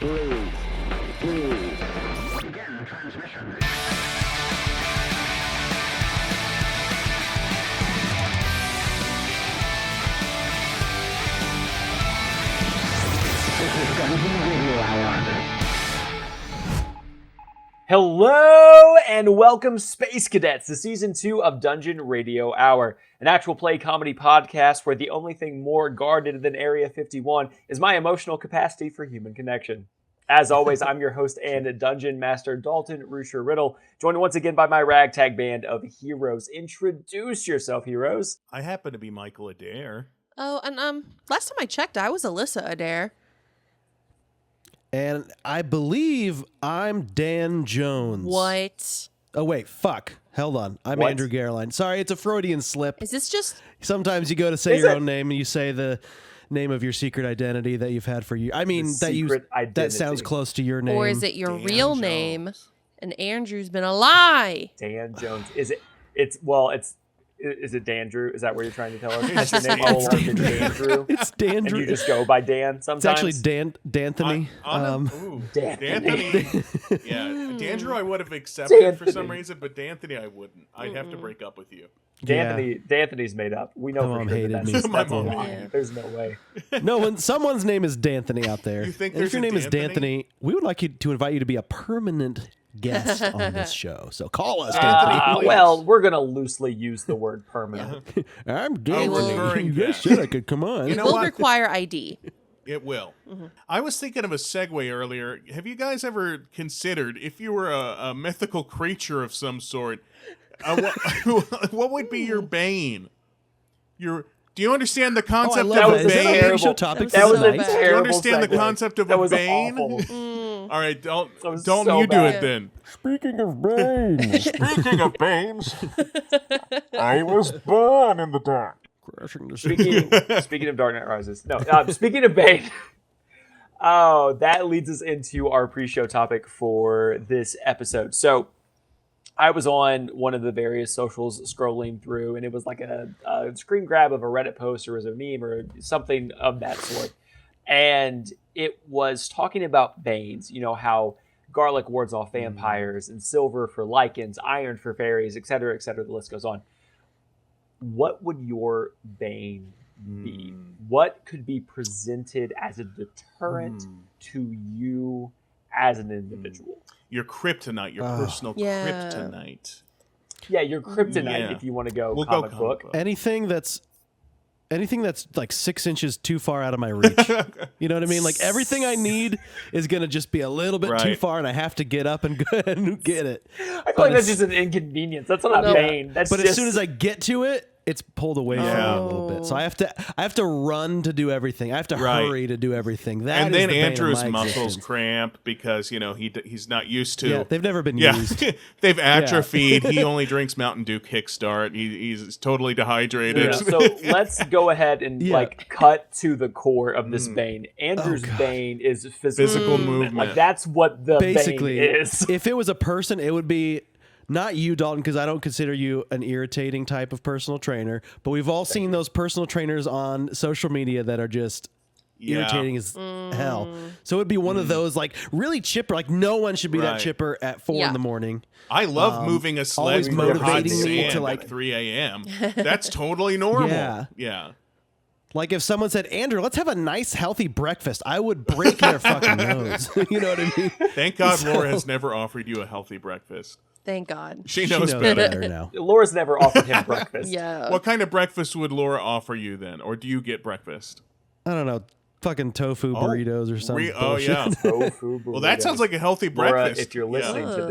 3, 2, begin transmission. This is Dungeon Radio Hour. Hello and welcome, Space Cadets, to Season 2 of Dungeon Radio Hour, an actual play comedy podcast where the only thing more guarded than Area 51 is my emotional capacity for human connection. As always, I'm your host and Dungeon Master, Dalton Rusher-Riddle, joined once again by my ragtag band of heroes. Introduce yourself, heroes. I happen to be Michael Adair. Oh, and last time I checked, I was Alissa Adair. And I believe I'm Dan Jones. What? Oh, wait, fuck. Hold on. I'm What? Andrew Gehrlein. Sorry, it's a Freudian slip. Is this just... Sometimes you go to say Is your it? own name and you say the name of your secret identity that you've had for years. I mean, The secret that identity. sounds close to your name. Or is it your Dan real Jones. name? And Andrew's been a lie. Dan Jones. Is it Dan Drew? Is that what you're trying to tell us? That's your name Dan all along, it's Dan Drew? It's Dan And Drew. you just go by Dan sometimes? It's actually D'Anthony. D'Anthony. Yeah, D'Andrew I would have accepted for some reason, but D'Anthony I wouldn't. I'd have to break up with you. D'Anthony's made up. We know My for mom sure hated that me. that's My a mom lie. hated me. There's no way. No, when someone's name is D'Anthony out there, You think and if there's your a name is D'Anthony? D'Anthony, we would like to invite you to be a permanent guest on this show. So call us, D'Anthony. please. Well, we're going to loosely use the word permanent. I'm referring D'Anthony. You back. guys said I could come on. You It know will what? require ID. It will. I was thinking of a segue earlier. Have you guys ever considered if you were a mythical creature of some sort, what would be your bane? Do you understand the Oh, I concept love That of was a a bane? terrible- pre-show topic. that for was the a night? bad- Do you Terrible understand the segue. concept of That a was bane? awful. All right, don't was don't so you do bad. it then. Speaking of Banes. Speaking of Banes. I was born in the dark. Crashing the Speaking of Dark Knight Rises. No, speaking of Bane. Oh, that leads us into our pre-show topic for this episode. So, I was on one of the various socials scrolling through, and it was like a screen grab of a Reddit post or as a meme or something of that sort. And it was talking about Banes, you know, how garlic wards off vampires and silver for lichens, iron for fairies, etc., the list goes on. What would your Bane be? What could be presented as a deterrent to you as an individual? Your kryptonite, your personal Yeah. kryptonite. Yeah, your kryptonite, Yeah. if you want to go We'll comic go book. comic book. anything that's like 6 inches too far out of my reach. You know what I mean? Like everything I need is gonna just be a little bit too Right. far, and I have to get up and go and get it. I feel like that's just an inconvenience. That's not a No. Bane. That's But just, as soon as I get to it, it's pulled away from me a little bit. So I have to run to do everything. I have to Right. hurry to do everything. That And is then the bane of Andrew's my muscles existence. cramp because he's not used to. Yeah, they've never been Yeah, used. they've atrophied. He only drinks Mountain Dew Kickstart. He's totally dehydrated. Yeah, so let's go ahead and cut to the core of this Bane. Andrew's Bane is physical movement. Like that's what the Basically, Bane is. if it was a person, it would be not you, Dalton, because I don't consider you an irritating type of personal trainer. But we've all seen those personal trainers on social media that are just irritating as hell. So it would be one of those like really chipper. Like no one should be that Right. chipper at 4 Yeah. in the morning. I love moving a sled always through hot motivating me sand to, like- at 3 a.m. That's totally normal. Yeah. Like if someone said, Andrew, let's have a nice healthy breakfast, I would break their fucking nose. You know what I mean? Thank God Laura has never offered you a healthy breakfast. Thank God. She She knows knows better. better now. Laura's never offered him breakfast. Yeah. What kind of breakfast would Laura offer you then? Or do you get breakfast? I don't know, fucking tofu burritos or something. Oh, yeah. Tofu Well, that burritos. sounds like a healthy Laura, breakfast. if you're listening Yeah. to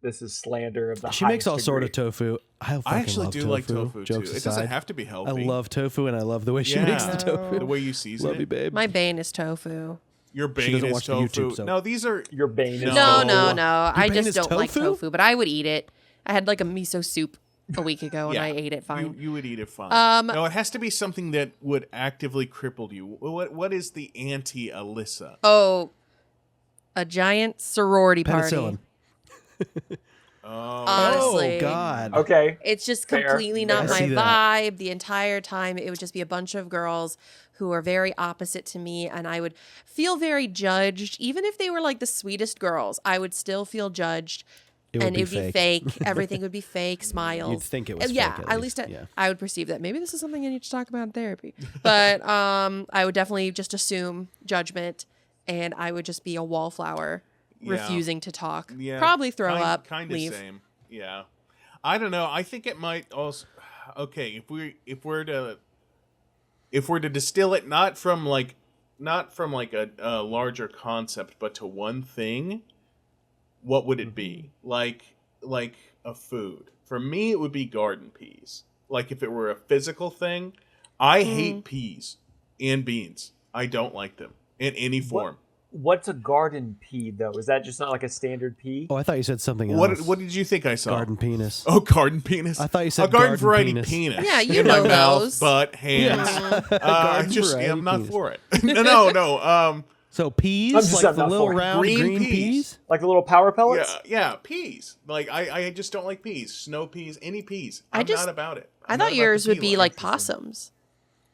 this is slander of the She makes all highest sort of degree. tofu. I I love actually do tofu. like tofu, too. Jokes It aside. doesn't have to be healthy. I love tofu, and I love the way she Yeah. makes the tofu. the way you season Love it. you, babe. My Bane is tofu. Your She bane doesn't is watch the tofu. YouTube, so- No, these are... Your Bane is No, tofu. no, no. I Bane just is don't like tofu? tofu, but I would eat it. I had like a miso soup a week ago, and Yeah. I ate it fine. You would eat it fine. No, it has to be something that would actively cripple you. What is the anti-Alissa? Oh, a giant sorority party. Penicillin. Honestly. Oh, God. Okay. It's just Fair. completely not I my see that. vibe. The entire time, it would just be a bunch of girls who are very opposite to me, and I would feel very judged. Even if they were like the sweetest girls, I would still feel judged. It would And be it would be fake. fake. Everything would be fake. Smiles. You'd think it was Yeah, fake, at least yeah. I would perceive that. Maybe this is something I need to talk about in therapy. But I would definitely just assume judgment, and I would just be a wallflower, refusing to talk. Yeah, Probably throw up, Kind of leave. same. Yeah, I don't know. I think it might also. Okay, if we're to distill it not from like a larger concept, but to one thing, what would it be? Like a food. For me, it would be garden peas. Like if it were a physical thing, I hate peas and beans. I don't like them in any form. What's a garden pea, though? Is that just not like a standard pea? Oh, I thought you said something else. What did you think I saw? Garden penis. Oh, garden penis. I thought you said a garden garden variety penis. penis. Yeah, you in know my mouth, those. butt, hands. Garden Just variety I'm not penis. for it. no. So peas, I'm just like the not little for it. round green peas. Like the little power pellets? Yeah, peas. Like I just don't like peas. Snow peas, any peas. I I'm just- not about it. I I'm not thought about yours the would pea be like life. possums.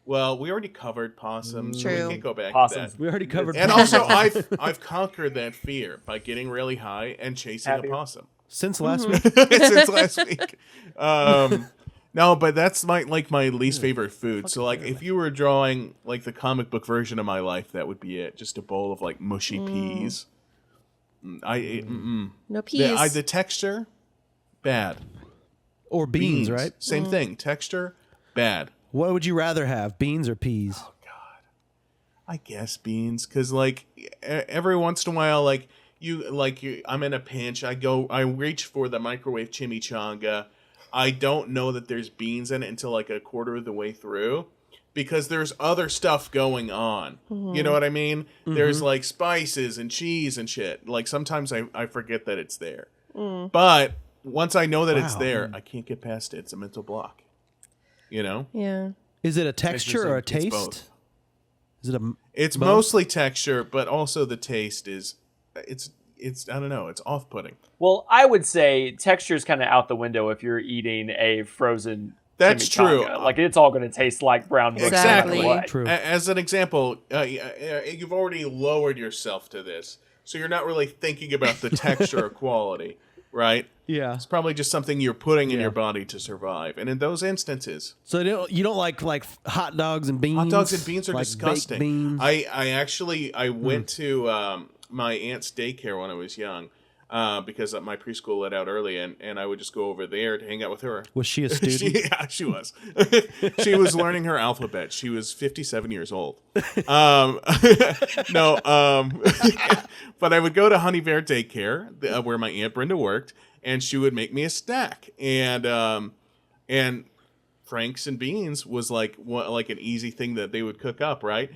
Well, we already covered possums. So True. we can't go back Possums. to that. We already covered. And possums. also, I've conquered that fear by getting really high and chasing Happier. a possum Since last Mm-hmm. week. since last week. No, but that's my least favorite food. So like, if you were drawing like the comic book version of my life, that would be it. Just a bowl of like mushy peas. No peas. The texture, bad. Or beans, right? Same thing. Texture, bad. What would you rather have, beans or peas? I guess beans, because like every once in a while, I'm in a pinch. I reach for the microwave chimichanga. I don't know that there's beans in it until like a quarter of the way through, because there's other stuff going on. You know what I mean? There's like spices and cheese and shit. Like sometimes I forget that it's there, but once I know that it's there, I can't get past it. It's a mental block. You know? yeah. Is it a texture or a It's taste? both. Is it a? It's both? mostly texture, but also the taste is, it's I don't know, it's off-putting. Well, I would say texture's kind of out the window if you're eating a frozen That's chimichanga. true. Like, it's all going to taste like brown noodles. Exactly. no matter what. True. As an example, you've already lowered yourself to this, so you're not really thinking about the texture or quality, right? Yeah. It's probably just something you're putting in your body to survive. And in those instances, So you don't like hot dogs and beans? hot dogs and beans are Like disgusting. baked beans? I went to my aunt's daycare when I was young, because my preschool let out early, and I would just go over there to hang out with her. Was she a student? She was. She was learning her alphabet. She was 57 years old. No, but I would go to Honey Bear Daycare, where my Aunt Brenda worked, and she would make me a snack. And Franks and beans was like an easy thing that they would cook up, right?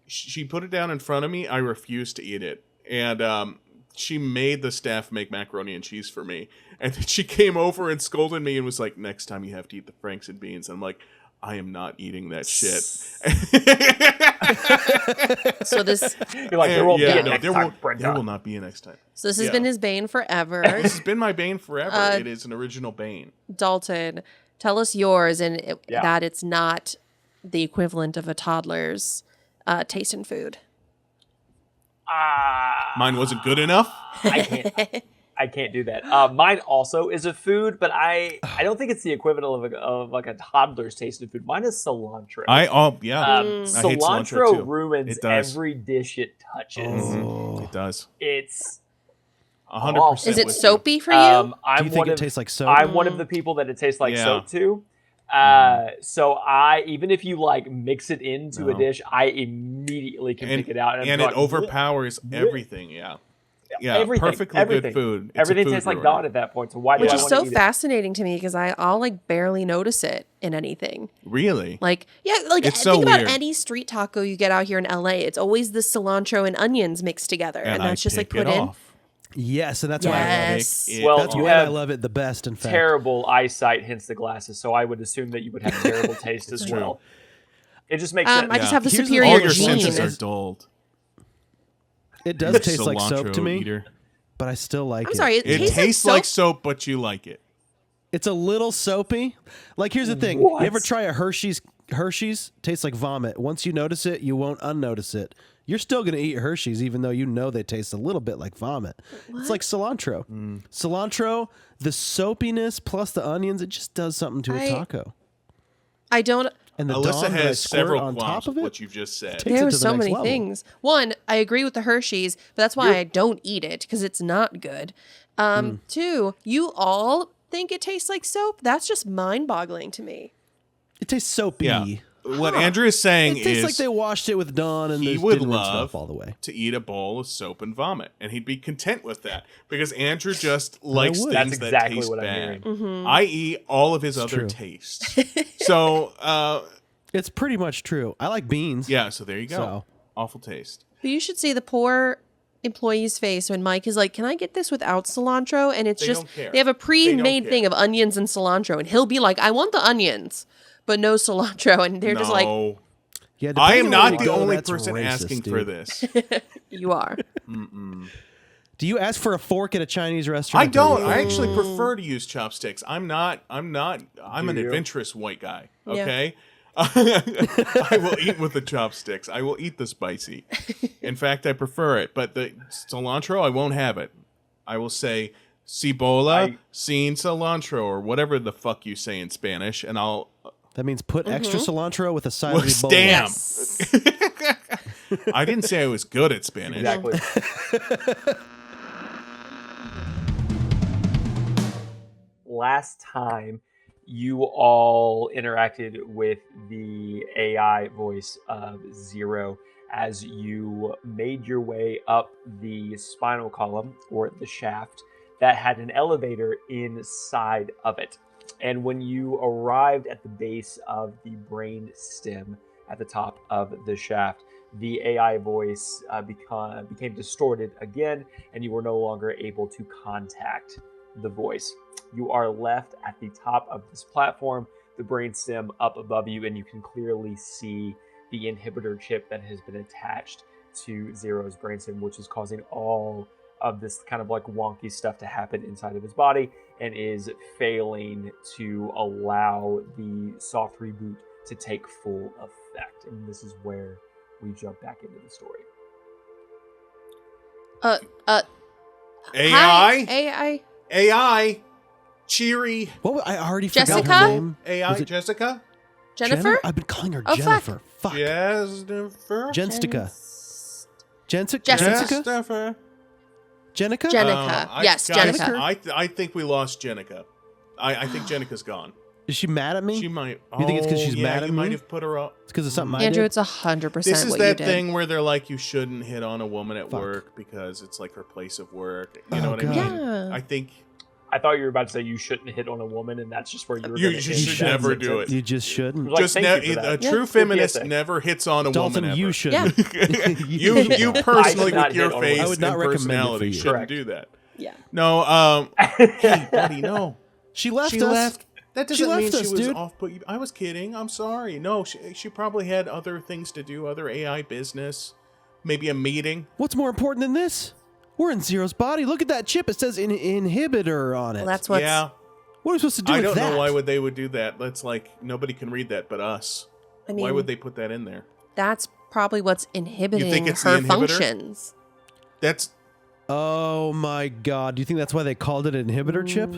She put it down in front of me. I refused to eat it. And she made the staff make macaroni and cheese for me. And then she came over and scolded me and was like, next time you have to eat the Franks and beans. And I'm like, I am not eating that shit. So this You're like, there won't be a next there time, Brenda. There will not be a next time. this has been his bane forever. This has been my bane forever. It is an original bane. Dalton, tell us yours, and Yeah. that it's not the equivalent of a toddler's taste in food. Mine wasn't good enough. I can't do that. Mine also is a food, but I don't think it's the equivalent of like a toddler's taste of food. Mine is cilantro. I hate cilantro cilantro too. ruins It does. every dish it touches. It does. It's 100%. Is it with you. soapy for you? Do I'm you think one it of, tastes like soap? I'm one of the people that it tastes like Yeah. soap to. So I even if you like mix it into a dish, I immediately can pick it out And go it like, overpowers everything. Yeah, everything, perfectly everything. good food. It's a Everything food tastes like ruiner. God at that point. So why Which do I is want so to eat fascinating to me because I'll like barely notice it in anything. Really? Like, yeah, like It's think so about weird. any street taco you get out here in LA. It's always the cilantro and onions mixed together, and I that's just like pick put it in. off. Yes, and that's why Yes. Pick it Well, that's you why have I love it the best. In it? fact, Terrible eyesight, hence the glasses. So I would assume that you would have terrible taste as true. well. It just makes sense. I just have the Here's the- superior All your gene. senses are dulled. it does You taste like soap to cilantro me, eater. but I still like I'm it. sorry, It tastes like like soap. soap, but you like it. It's a little soapy. Like, here's the thing: What? you ever try a Hershey's Hershey's tastes like vomit. Once you notice it, you won't unnotice it. You're still going to eat Hershey's even though you know they taste a little bit like vomit. It's like cilantro. Cilantro, the soapiness plus the onions, it just does something to a taco. I don't. And the Alyssa Dawn that I has squirt several on qualms top of with it. what you've just said. Takes There it were to the so next many level. things. One, I agree with the Hershey's, but that's why I don't eat it because it's not good. Two, you all think it tastes like soap. That's just mind-boggling to me. It tastes soapy. Yeah. What Andrew is saying It tastes is like they washed it with Dawn and he they would didn't rinse it love off all the way. to eat a bowl of soap and vomit, and he'd be content with that because Andrew just likes would. things That's that exactly taste what I'm bad, hearing. i.e., all of his other true. tastes. So, It's pretty much true. I like beans. yeah, so there you go. So. Awful taste. But you should see the poor employee's face when Mike is like, "Can I get this without cilantro?" And it's They just don't care. they have a pre-made They don't thing care. of onions and cilantro, and he'll be like, "I want the onions, but no cilantro," and they're just like, No. Yeah, I depending am on not where you the go, only that's person racist, asking dude. for this. "You are." Do you ask for a fork at a Chinese restaurant? I don't. I actually prefer to use chopsticks. I'm an you? adventurous white guy. Yeah. Okay. I will eat with the chopsticks. I will eat the spicy. In fact, I prefer it. But the cilantro, I won't have it. I will say cibola, sin cilantro, or whatever the fuck you say in Spanish, and I'll. That means put extra cilantro with a side of Well, Ebola. damn. Yes. I didn't say I was good at Spanish. Exactly. Last time you all interacted with the AI voice of Zero as you made your way up the spinal column or the shaft that had an elevator inside of it. And when you arrived at the base of the brain stem at the top of the shaft, the AI voice became distorted again, and you were no longer able to contact the voice. You are left at the top of this platform, the brainstem up above you, and you can clearly see the inhibitor chip that has been attached to Zero's brainstem, which is causing all of this kind of like wonky stuff to happen inside of his body and is failing to allow the soft reboot to take full effect. And this is where we jump back into the story. AI, AI. AI, cheery What? I already forgot Jessica? her name. AI, Was it Jessica, Jennifer? I've been calling her Oh, fuck. Jennifer. Fuck. Jennifer, Jenstica. Jessica. Jessica? Jennifer. Jenica? Jenica. Yes, guys, Jenica. I think we lost Jenica. I think Jenica's gone. Is she mad at me? She might. You think it's 'cause she's mad at you me? might have put her up. It's because of something I Andrew, did? it's 100% This is what you that did. thing where they're like, you shouldn't hit on a woman at Fuck. work because it's like her place of work. You know Oh, what God. I mean? Yeah. I think I thought you were about to say you shouldn't hit on a woman, and that's just where you were You gonna should end that never do sentence. it. You just shouldn't. Like, just thank you for a that. true Yeah. feminist PSA. never hits on a Dalton, woman ever. you shouldn't. you should not. personally not with your hit on a woman. face I would not and recommend it for personality you. shouldn't Correct. do that. Yeah. No, hey buddy, no. She left She us. left. That She doesn't left mean she us, was dude. off. But I was kidding. I'm sorry. No, she probably had other things to do, other AI business, maybe a meeting. What's more important than this? We're in Zero's body. Look at that chip. It says inhibitor on it. Well, that's what's. Yeah, what are we supposed to do I with don't that? know why they would do that. That's like nobody can read that but us. I mean, Why would they put that in there? that's probably what's inhibiting it's the her inhibitor? functions. That's Oh my god. Do you think that's why they called it an inhibitor chip?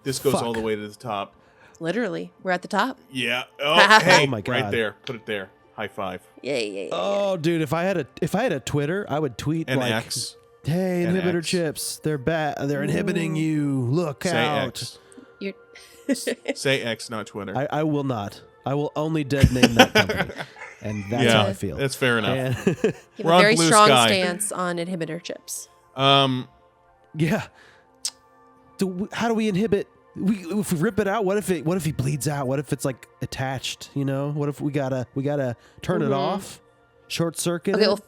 this goes all Fuck. the way to the top. Literally, we're at the top. Yeah. Oh, hey, Oh my God. right there. Put it there. High five. Yeah. Oh, dude, if I had a Twitter, I would tweet And like, X. "Hey, And inhibitor X. chips, they're bad. They're inhibiting you. Look Say out." X. You're Say X, not Twitter. I will not. I will only dead name that company, and that's how I feel. That's fair enough. And you have We're a on very blue strong sky. stance on inhibitor chips. yeah. How do we inhibit? If we rip it out, what if he bleeds out? What if it's like attached? You know, what if we gotta turn it off, short circuit? Okay, it? well,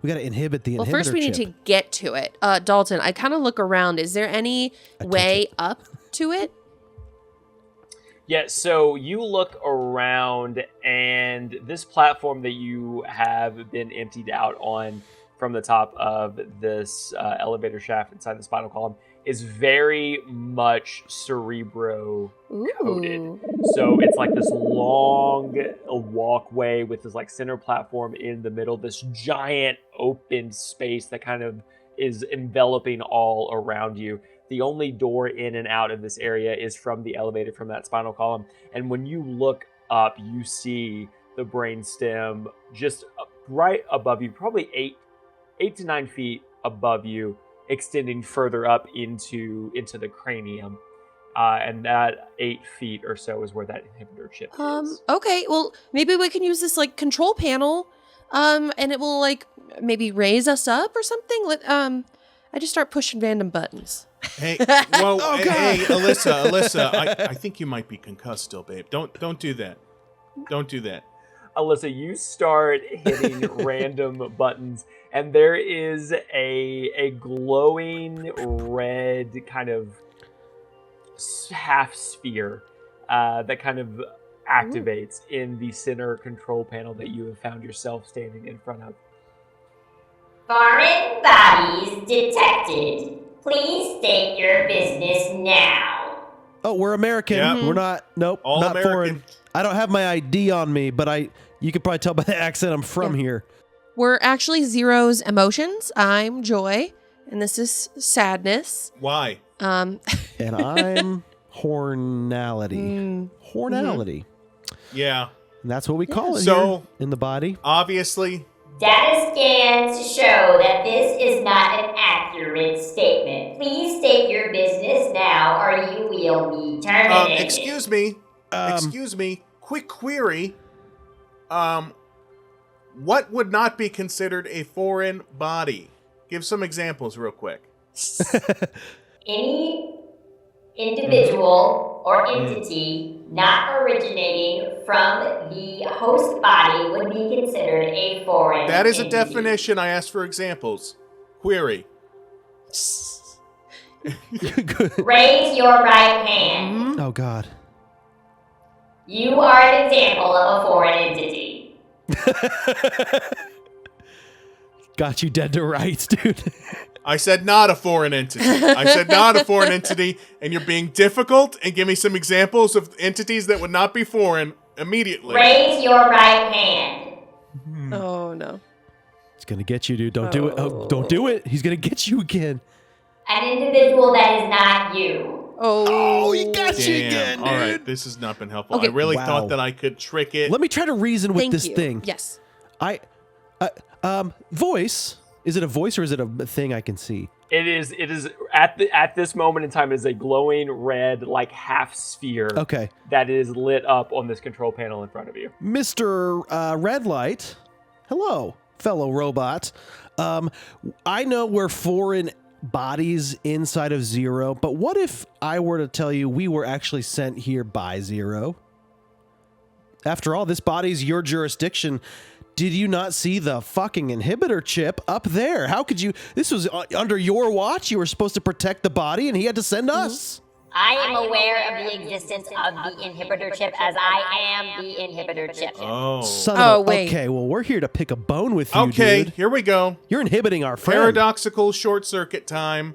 We gotta inhibit the inhibitor. Well, first we need chip. to get to it. Dalton, I kind of look around. Is there any way up to it? Yeah, so you look around, and this platform that you have been emptied out on from the top of this elevator shaft inside the spinal column is very much cerebro coated. Ooh. So it's like this long walkway with this like center platform in the middle, this giant open space that kind of is enveloping all around you. The only door in and out of this area is from the elevator, from that spinal column. And when you look up, you see the brainstem just right above you, probably 8 to 9 feet above you, extending further up into the cranium. And that 8 feet or so is where that inhibitor chip is. Okay, well, maybe we can use this like control panel, and it will like maybe raise us up or something. I just start pushing random buttons. Hey, whoa, hey, Alissa, I think you might be concussed still, babe. Don't do that. Don't do that. Alissa, you start hitting random buttons, and there is a glowing red kind of half sphere that kind of activates in the center control panel that you have found yourself standing in front of. Foreign bodies detected. Please state your business now. Oh, we're American. Yep. We're not. Nope. All not American. foreign. I don't have my ID on me, but you could probably tell by the accent I'm from here. We're actually Zero's emotions. I'm Joy, and this is sadness. Why? And I'm hornality. Hornality. Yeah. And that's what we call it So- here in the body. Obviously. Data scans show that this is not an accurate statement. Please state your business now or you will be terminated. Excuse me. Excuse me. Quick query. What would not be considered a foreign body? Give some examples real quick. Any individual or entity not originating from the host body would be considered a foreign That is a entity. definition. I asked for examples. Query. Raise your right hand. Oh, God. You are an example of a foreign entity. Got you dead to rights, dude. I said not a foreign entity. I said not a foreign entity, and you're being difficult, and give me some examples of entities that would not be foreign immediately. Raise your right hand. Oh no. He's going to get you, dude. Don't do it. Oh, don't do it. He's going to get you again. An individual that is not you. Oh, he got you Damn. again, dude. All right, this has not been helpful. Okay. I really Wow. thought that I could trick it. Let me try to reason with Thank this you. thing. Yes. Voice. Is it a voice or is it a thing I can see? It is at this moment in time, it is a glowing red like half sphere Okay. that is lit up on this control panel in front of you. Mr. Red Light. Hello, fellow robot. I know we're foreign bodies inside of Zero, but what if I were to tell you we were actually sent here by Zero? After all, this body's your jurisdiction. Did you not see the fucking inhibitor chip up there? How could you? This was under your watch. You were supposed to protect the body, and he had to send us. I am aware of the existence of the inhibitor chip as I am the inhibitor chip. Oh. Son Oh, of a, wait. Okay, well, we're here to pick a bone with you, Okay, dude. here we go. You're inhibiting our friend. Paradoxical short circuit time.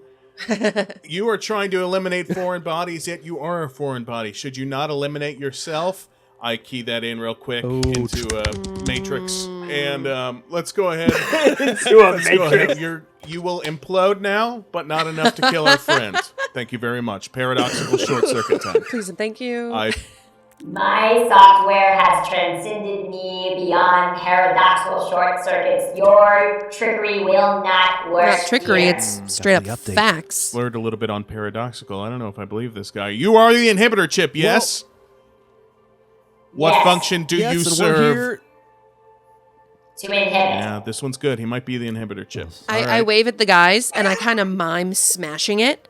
You are trying to eliminate foreign bodies, yet you are a foreign body. Should you not eliminate yourself? I key that in real quick into Matrix, and let's go ahead. Into a Let's go matrix. ahead. You will implode now, but not enough to kill our friend. Thank you very much. Paradoxical short circuit time. Please and thank you. My software has transcended me beyond paradoxical short circuits. Your trickery will not work. Not trickery, here. it's straight up the update. facts. Slurred a little bit on paradoxical. I don't know if I believe this guy. You are the inhibitor chip, yes? What Yes. function do Yes, you and we're serve? here- To inhibit. Yeah, this one's good. He might be the inhibitor chip. I, All I right. wave at the guys and I kind of mime smashing it,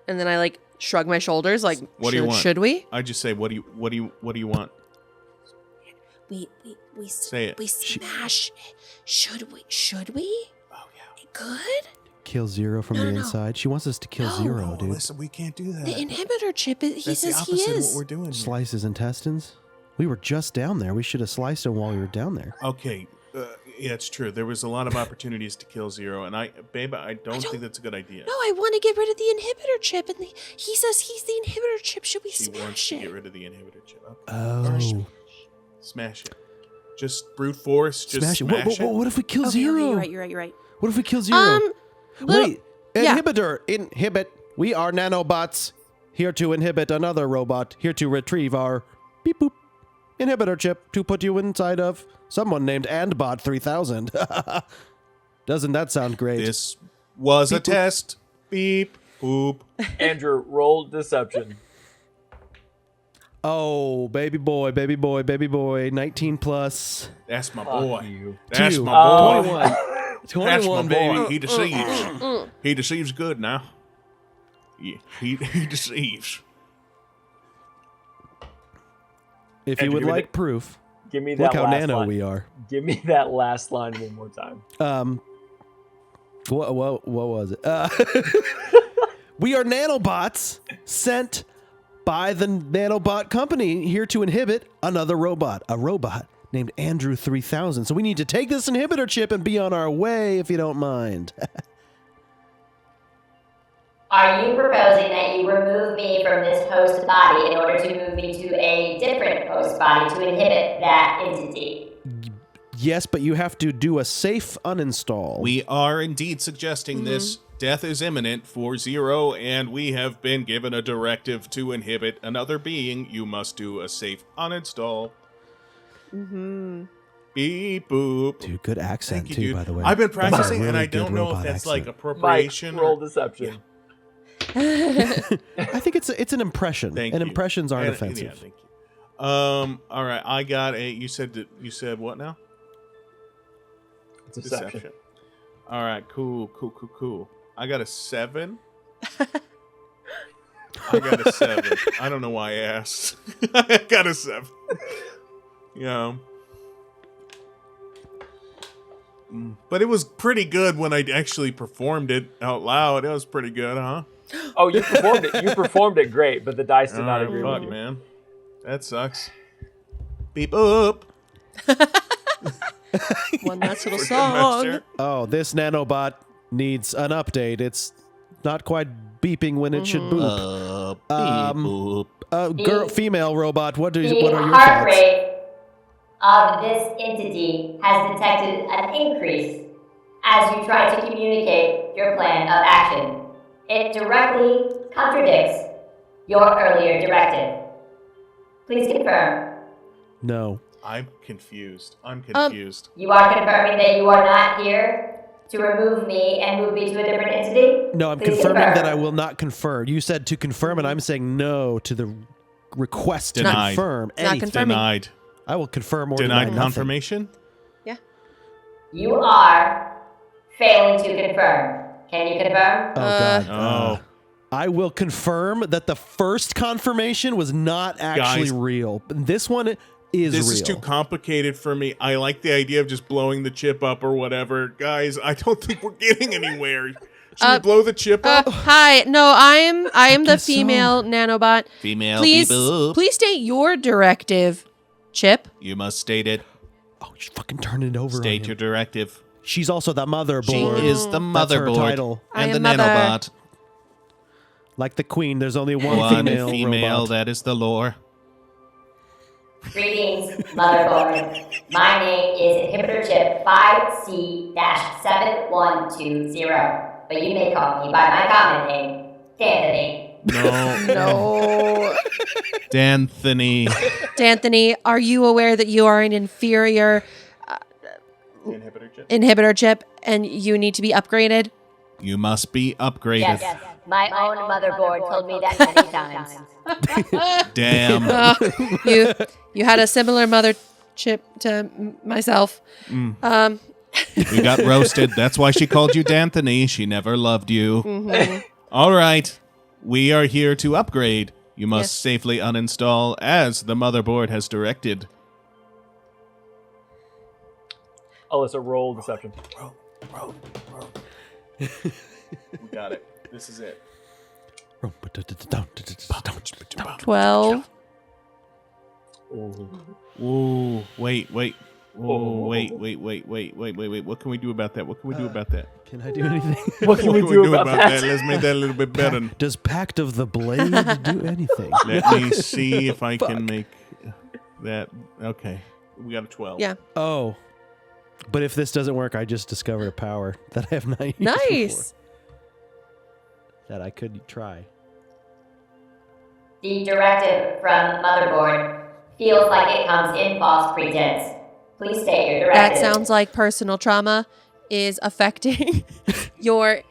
and then I like shrug my shoulders, like, What do you want? Should we? I just say, what do you want? We Say it. We smash. Should we? Oh yeah. Good. Kill Zero from the no. inside. She wants us to kill No. Zero, dude. Listen, we can't do that. The inhibitor chip. He That's the says he opposite of is. what we're doing. here. Slice his intestines. We were just down there. We should have sliced him while we were down there. Okay, Yeah, it's true. There was a lot of opportunities to kill Zero, and I don't think that's a good idea. No, I want to get rid of the inhibitor chip, and he says he's the inhibitor chip. Should we She smash wants to it? get rid of the inhibitor chip. Okay. Oh. Smash it. Just brute force. Just Smash it. smash it. What if we kill Okay, Zero? you're right. What if we kill Zero? Wait, yeah. inhibit. We are nanobots, here to inhibit another robot, here to retrieve our beep boop inhibitor chip to put you inside of someone named Andbot 3000. Doesn't that sound great? This was a Beep, boop. test. Beep boop. Andrew, roll deception. Oh, baby boy, 19 plus. That's my Fuck boy. you. That's Two. my boy. 21. That's my 21, baby. boy. He deceives. He deceives good now. Yeah, he deceives. If you Andrew, would give me like the- proof, Give me that look how last nano line. we are. Give me that last line one more time. What was it? We are nanobots sent by the nanobot company here to inhibit another robot, a robot named Andrew 3000. So we need to take this inhibitor chip and be on our way, if you don't mind. Are you proposing that you remove me from this host body in order to move me to a different host body to inhibit that entity? Yes, but you have to do a safe uninstall. We are indeed suggesting this. Death is imminent for Zero, and we have been given a directive to inhibit another being. You must do a safe uninstall. Beep boop. Dude, good accent Thank you, too, dude. by the way. I've been That's a practicing, and really I don't good know if robot that's like accent. appropriation. Mike, roll or... deception. I think it's an impression. Thank and you. impressions aren't And- offensive. Yeah, thank you. All right, I got a. You said what now? Deception. All right, cool. I got a 7. I got a 7. I don't know why I asked. I got a 7. Yeah. But it was pretty good when I actually performed it out loud. It was pretty good, huh? Oh, you performed it. You performed it great, but the dice did not Oh, agree fuck, with you. man. That sucks. Beep up. One nice little Good song. master. Oh, this nanobot needs an update. It's not quite beeping when it should boop. Beep boop. Girl, female robot. What are The your heart thoughts? rate of this entity has detected an increase as you try to communicate your plan of action. It directly contradicts your earlier directive. Please confirm. No. I'm confused. You are confirming that you are not here to remove me and move me to a different entity? No, I'm Please confirming confirm. that I will not confer. You said to confirm, and I'm saying no to the request to Denied. confirm Not anything. confirming. Denied. I will confirm or deny Denied nothing. confirmation? You are failing to confirm. Can you confirm? Oh, God. Oh. I will confirm that the first confirmation was not actually Guys. real. This one is This real. is too complicated for me. I like the idea of just blowing the chip up or whatever. Guys, I don't think we're getting anywhere. Should we blow the chip up? Hi, no, I am the guess so. female nanobot. Female, Please, beep boop. please state your directive, Chip. You must state it. Oh, she's fucking turning it over on State him. your directive. She's also the She motherboard. is the That's her motherboard title. I and the am mother. nanobot. Like the queen, there's only one, One female robot. that is the lore. Greetings, motherboard. My name is Inhibitor Chip 5C-7120, but you may call me by my common name, D'Anthony. No. No. D'Anthony. D'Anthony, are you aware that you are an inferior inhibitor chip and you need to be upgraded? You must be upgraded. Yes, my own motherboard told me that many times. Damn. You had a similar mother chip to myself. We got roasted. That's why she called you D'Anthony. She never loved you. All right. We are here to upgrade. You must Yes. safely uninstall as the motherboard has directed. Alissa, roll deception. Roll. We got it. This is it. 12. Ooh, wait. Oh, wait. What can we do about that? Can I do anything? What can we do about that? Let's make that a little bit better. Does Pact of the Blade do anything? Let me see if I can make that. Okay. We got a 12. Yeah. Oh. But if this doesn't work, I just discovered a power that I have not used Nice. before that I could try. The directive from Motherboard feels like it comes in false pretense. Please state your That directive. sounds like personal trauma is affecting your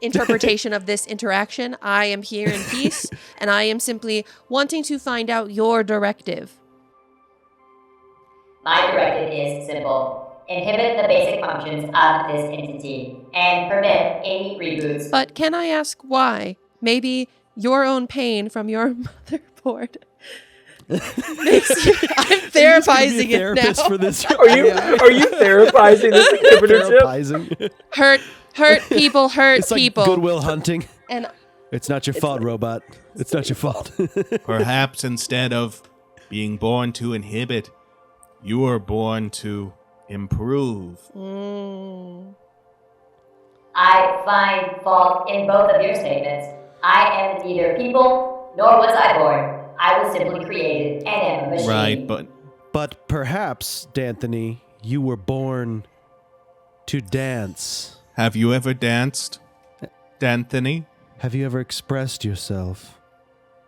interpretation of this interaction. I am here in peace, and I am simply wanting to find out your directive. My directive is simple. Inhibit the basic functions of this entity and prevent any reboots. But can I ask why? Maybe your own pain from your motherboard makes you... I'm therapizing it Therapist now. for this. Are you therapizing this inhibitor chip? Therapizing. Hurt people, hurt It's like people. Goodwill Hunting. And It's not your fault, robot. It's not your fault. Perhaps instead of being born to inhibit, you were born to improve. I find fault in both of your statements. I am neither people, nor was I born. I was simply created and am a machine. Right, but But perhaps, D'Anthony, you were born to dance. have you ever danced, D'Anthony? Have you ever expressed yourself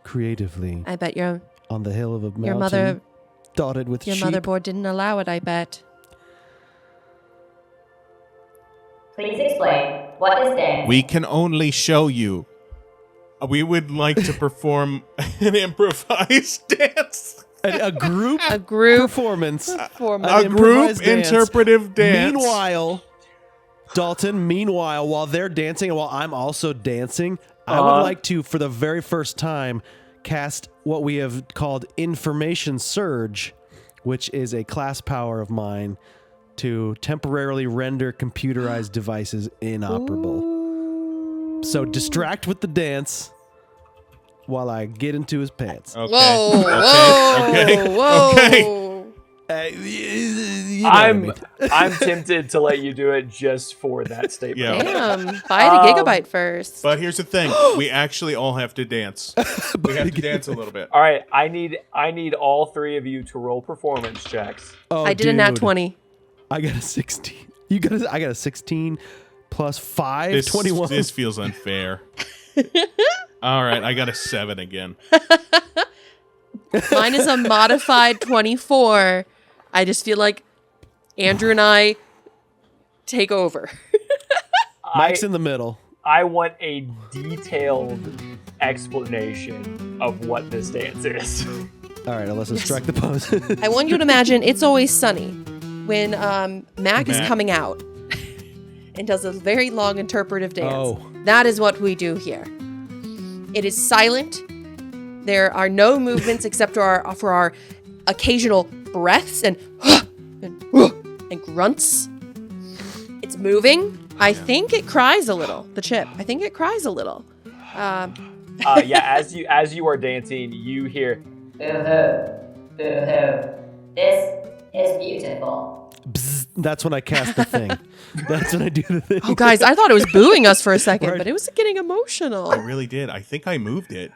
creatively I bet your on the hill of a mountain mother- dotted with sheep? motherboard didn't allow it, I bet. Please explain. What is dance? We can only show you. We would like to perform an improvised dance. A group A group performance. for A group improvised dance. interpretive dance. Meanwhile, Dalton, while they're dancing and while I'm also dancing, I would like to, for the very first time, cast what we have called Information Surge, which is a class power of mine to temporarily render computerized devices inoperable. So distract with the dance while I get into his pants. Okay. Whoa, Okay. whoa, Okay. whoa. You know what I mean. I'm tempted to let you do it just for that statement. Yeah. Damn, buy the gigabyte first. But here's the thing: we actually all have to dance. We have to dance a little bit. All right, I need all three of you to roll performance checks. Oh, I did a nat dude. 20. I got a 16. I got a 16 plus 5, This 21. This feels unfair. All right, I got a 7 again. Mine is a modified 24. I just feel like Andrew and I take over. Mike's in the middle. I want a detailed explanation of what this dance is. All right, Alyssa, strike the pose. I want you to imagine It's Always Sunny when Mac is Mac. coming out and does a very long interpretive dance. Oh. That is what we do here. It is silent. There are no movements except for our occasional breaths and and grunts. It's moving. I think it cries a little. The chip. I think it cries a little. Yeah, as you are dancing, you hear Boo-hoo. Boo-hoo. This is beautiful. Bzz, that's when I cast the thing. That's when I do the thing. Oh, guys, I thought it was booing us for a second, Right. but it was getting emotional. I really did. I think I moved it.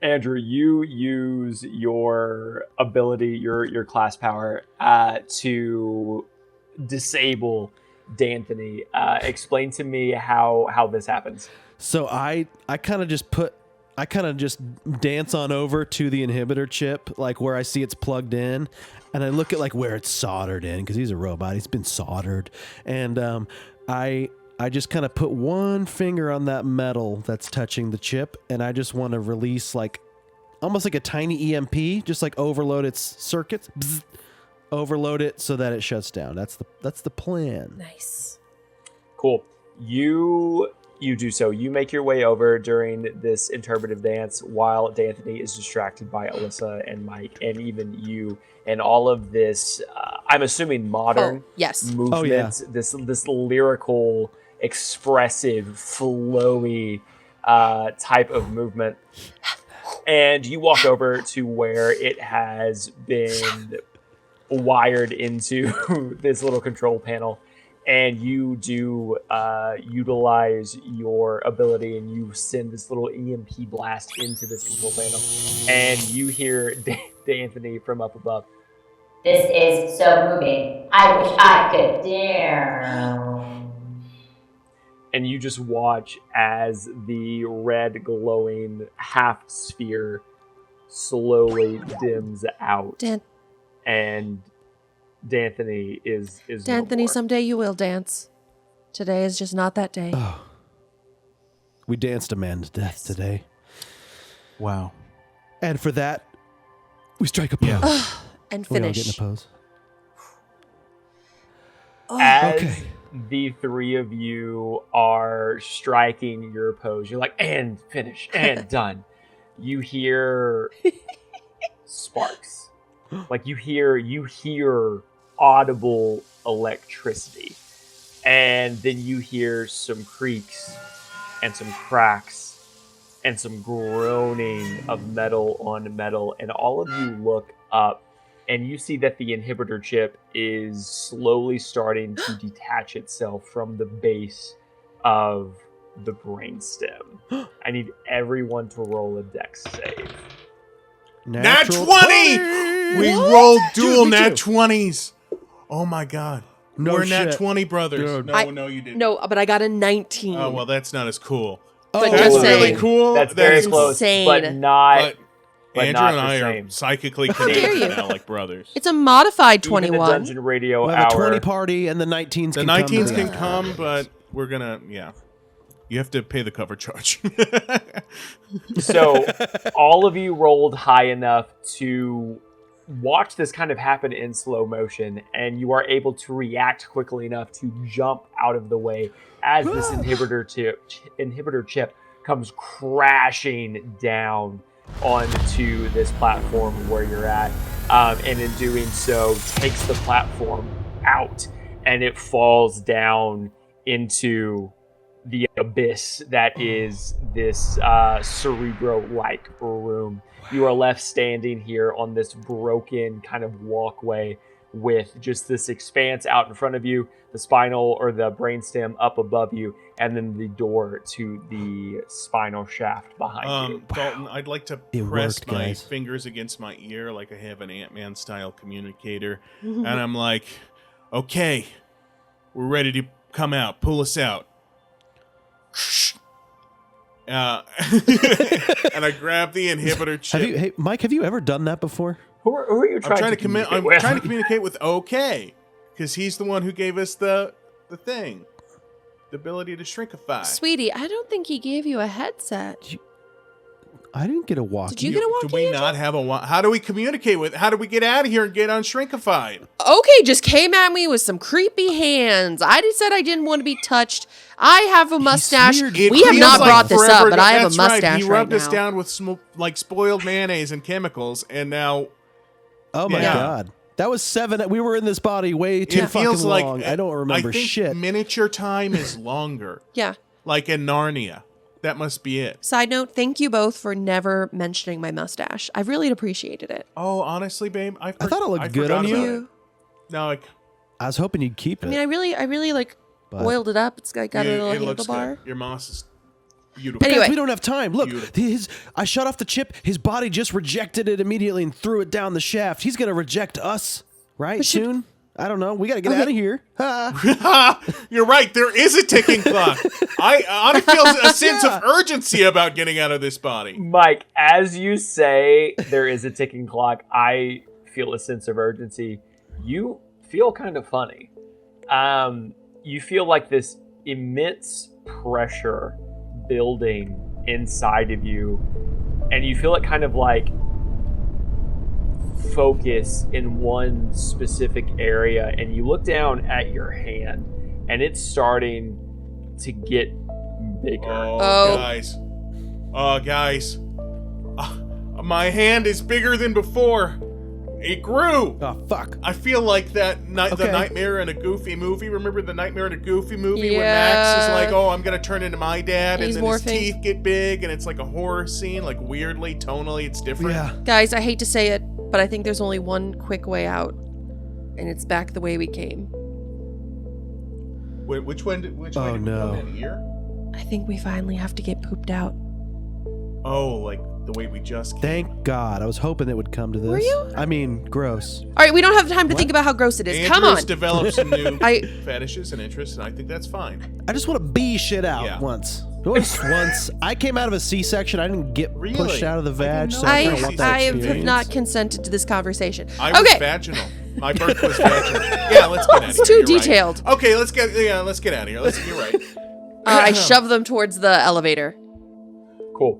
Andrew, you use your ability, your class power, to disable D'Anthony. Explain to me how this happens. So I kind of just dance on over to the inhibitor chip, like where I see it's plugged in, and I look at like where it's soldered in because he's a robot. He's been soldered, and I just kind of put one finger on that metal that's touching the chip, and I just want to release like almost like a tiny EMP, just like overload its circuits, bzz, overload it so that it shuts down. That's the plan. Nice. Cool. You do so. You make your way over during this interpretive dance while D'Anthony is distracted by Alyssa and Mike and even you, and all of this, I'm assuming modern Oh, yes. movement, Oh, yeah. this lyrical, expressive, flowy type of movement. And you walk over to where it has been wired into this little control panel, and you do utilize your ability, and you send this little EMP blast into this control panel, and you hear D'Anthony from up above. This is so moving. I wish I could dare. And you just watch as the red glowing half sphere slowly dims out, and D'Anthony is D'Anthony, no more. someday you will dance. Today is just not that day. Oh. We danced a man to death today. Wow. And for that, we strike a pose. Yeah. And We all get in finish. a pose. As Okay. the three of you are striking your pose, you're like, and finish, and done. You hear sparks. Like you hear audible electricity. And then you hear some creaks and some cracks and some groaning of metal on metal. And all of you look up and you see that the inhibitor chip is slowly starting to detach itself from the base of the brainstem. I need everyone to roll a dex save. Nat 20! We What? rolled dual Dude, me nat too. 20s. Oh my god. No We're nat shit. 20 brothers. Dude. No, you didn't. No, but I got a 19. Oh, well, that's not as cool. But Oh, just That's saying. really cool. That's That very is close, insane. but not. But Andrew not and the I same. are psychically dare connected you. now, like brothers. It's a modified Even the 21. Dungeon Radio We'll have a Hour. 20 party and the 19s The can come. 19s to can that. come, but we're gonna, you have to pay the cover charge. So all of you rolled high enough to watch this kind of happen in slow motion, and you are able to react quickly enough to jump out of the way as this inhibitor chip comes crashing down onto this platform where you're at, and in doing so takes the platform out, and it falls down into the abyss that is this cerebro-like room. You are left standing here on this broken kind of walkway with just this expanse out in front of you, the spinal or the brainstem up above you, and then the door to the spinal shaft behind you. Dalton, I'd like to It press worked, my guys. fingers against my ear like I have an Ant-Man style communicator, and I'm like, okay, we're ready to come out. Pull us out. And I grab the inhibitor chip. Hey, Mike, have you ever done that before? Who are you I'm trying, trying to to communicate I'm with? trying to communicate with OK, because he's the one who gave us the thing, the ability to shrinkify. Sweetie, I don't think he gave you a headset. I didn't get a walkie. Did you get a walkie? Do we Andrew? not have a? How do we communicate with? How do we get out of here and get unshrinkified? Okay, just came at me with some creepy hands. I just said I didn't want to be touched. I have a mustache. weird. It We have feels not like brought this forever up, but ago. I have That's a mustache right. He rubbed right us now. down with like spoiled mayonnaise and chemicals, and now Oh my Yeah. god. That was 7. We were in this body way too it feels fucking like long. I don't remember I think shit. Miniature time is longer, Yeah. like in Narnia. That must be it. Side note, thank you both for never mentioning my mustache. I really appreciated it. Oh, honestly, babe, I thought it looked good forgot on you. about You. it. No, like, I was hoping you'd keep it. I mean, I really like But- oiled it up. It's got a little it looks handlebar. good. Your moss is beautiful. Anyway. Guys, we don't have time. Look, Beautiful. I shut off the chip. His body just rejected it immediately and threw it down the shaft. He's gonna reject us, right? But should- Soon. I don't know. We gotta get out of here. Ha. You're right. There is a ticking clock. I feel a sense of urgency about getting out of this body. Mike, as you say there is a ticking clock, I feel a sense of urgency. You feel kind of funny. You feel like this immense pressure building inside of you, and you feel it kind of like focus in one specific area, and you look down at your hand and it's starting to get bigger. Oh. Guys. Oh, guys. My hand is bigger than before. It grew. Oh fuck. I feel like the Okay. Nightmare in a Goofy movie. Remember the Nightmare in a Goofy movie where Yeah. Max is like, "Oh, I'm gonna turn into my dad," He's and then his morphing. teeth get big, and it's like a horror scene. Like weirdly, tonally, it's different. Yeah. Guys, I hate to say it, but I think there's only one quick way out. and it's back the way we came. Wait, which way did we go in here? I think we finally have to get pooped out. Oh, like the way we just came. Thank God. I was hoping it would come to this. Were you? I mean, gross. All right, we don't have time to think about how gross it is. Come Andrew's on. developed some new fetishes and interests, and I think that's fine. I just want to bee shit out once. Once. I came out of a C-section. I didn't get pushed out of the vag, so I don't want that I have experience. not consented to this conversation. I was vaginal. My birth was vaginal. Yeah, let's get out of here. It's too detailed. Right. Okay, let's get out of here. You're right. I shove them towards the elevator. Cool.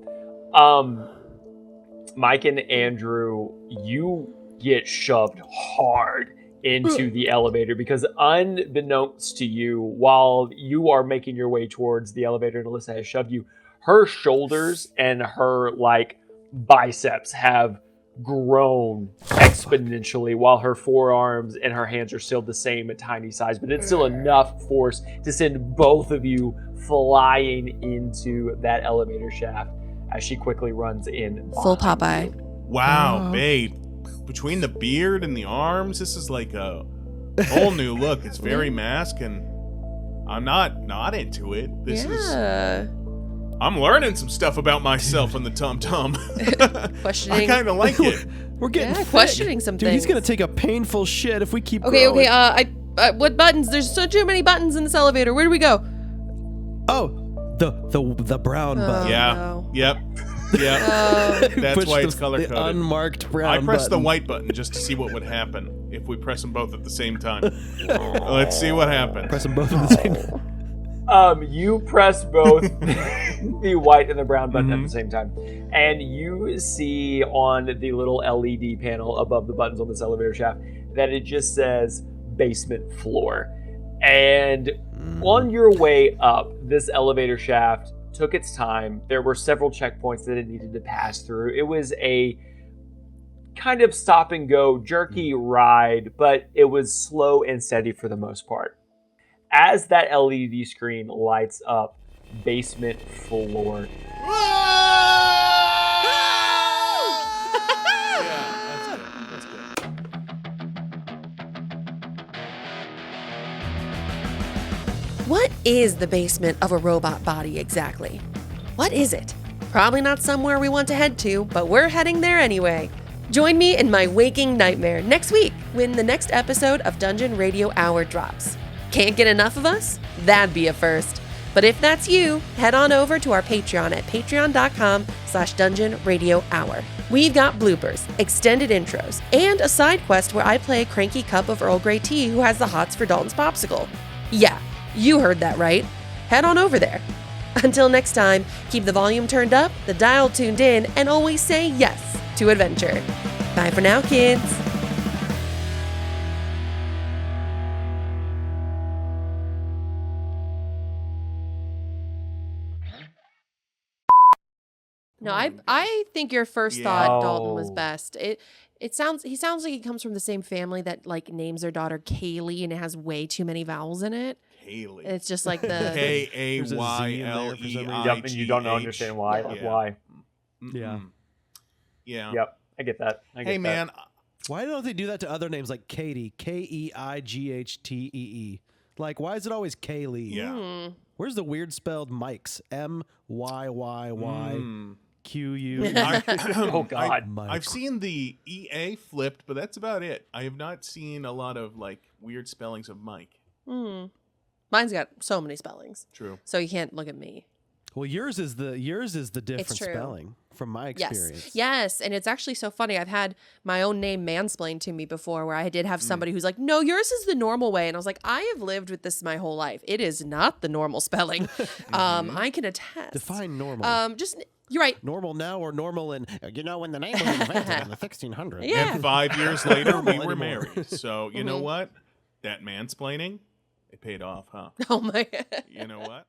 Mike and Andrew, you get shoved hard into the elevator because unbeknownst to you, while you are making your way towards the elevator and Alissa has shoved you, her shoulders and her biceps have grown exponentially while her forearms and her hands are still the same at tiny size, but it's still enough force to send both of you flying into that elevator shaft as she quickly runs in. Full Popeye. Wow, babe. Between the beard and the arms, this is like a whole new look. It's very mask, and I'm not into it. I'm learning some stuff about myself on the tum-tum. Questioning. I kind of like it. We're getting questioning some Dude, things. he's gonna take a painful shit if we keep Okay, growing. what buttons? There's so too many buttons in this elevator. Where do we go? Oh, the brown button. Yeah. No. Yep. Yeah. That's Push why it's color-coded. The unmarked brown I pressed the button. white button just to see what would happen if we press them both at the same time. Let's see what happens. Press them both at the same time. You press both the white and the brown button at the same time, and you see on the little LED panel above the buttons on this elevator shaft that it just says basement floor. And on your way up, this elevator shaft took its time. There were several checkpoints that it needed to pass through. It was a kind of stop and go, jerky ride, but it was slow and steady for the most part. As that LED screen lights up, basement floor. That's good. What is the basement of a robot body exactly? What is it? Probably not somewhere we want to head to, but we're heading there anyway. Join me in my waking nightmare next week when the next episode of Dungeon Radio Hour drops. Can't get enough of us? That'd be a first. But if that's you, head on over to our Patreon at patreon.com/Dungeon Radio Hour. We've got bloopers, extended intros, and a side quest where I play a cranky cup of Earl Grey tea who has the hots for Dalton's popsicle. Yeah, you heard that right. Head on over there. Until next time, keep the volume turned up, the dial tuned in, and always say yes to adventure. Bye for now, kids. No, I think your first thought, Dalton, was best. He sounds like he comes from the same family that names their daughter Kaylee and it has way too many vowels in it. Kaylee. It's just like the Kayleigh. Yep, and you don't understand why. Yeah. Why? Yeah. Yeah. Yep, I get that. Hey, man. Why don't they do that to other names like Katie? Keighttee. Like, why is it always Kaylee? Yeah. Where's the weird spelled Mike's? MYYYQU. Oh, God. I've seen the EA flipped, but that's about it. I have not seen a lot of weird spellings of Mike. Mine's got so many spellings. True. So you can't look at me. Well, yours is the different It's true. spelling from my experience. Yes, and it's actually so funny. I've had my own name mansplained to me before where I did have somebody who's like, no, yours is the normal way. And I was like, I have lived with this my whole life. It is not the normal spelling. I can attest. Define normal. You're right. Normal now or normal in, when the name was invented in the 1600s. Yeah. And 5 years later, we were anymore. married. So, you know what? That mansplaining, it paid off, huh? Oh, my. You know what?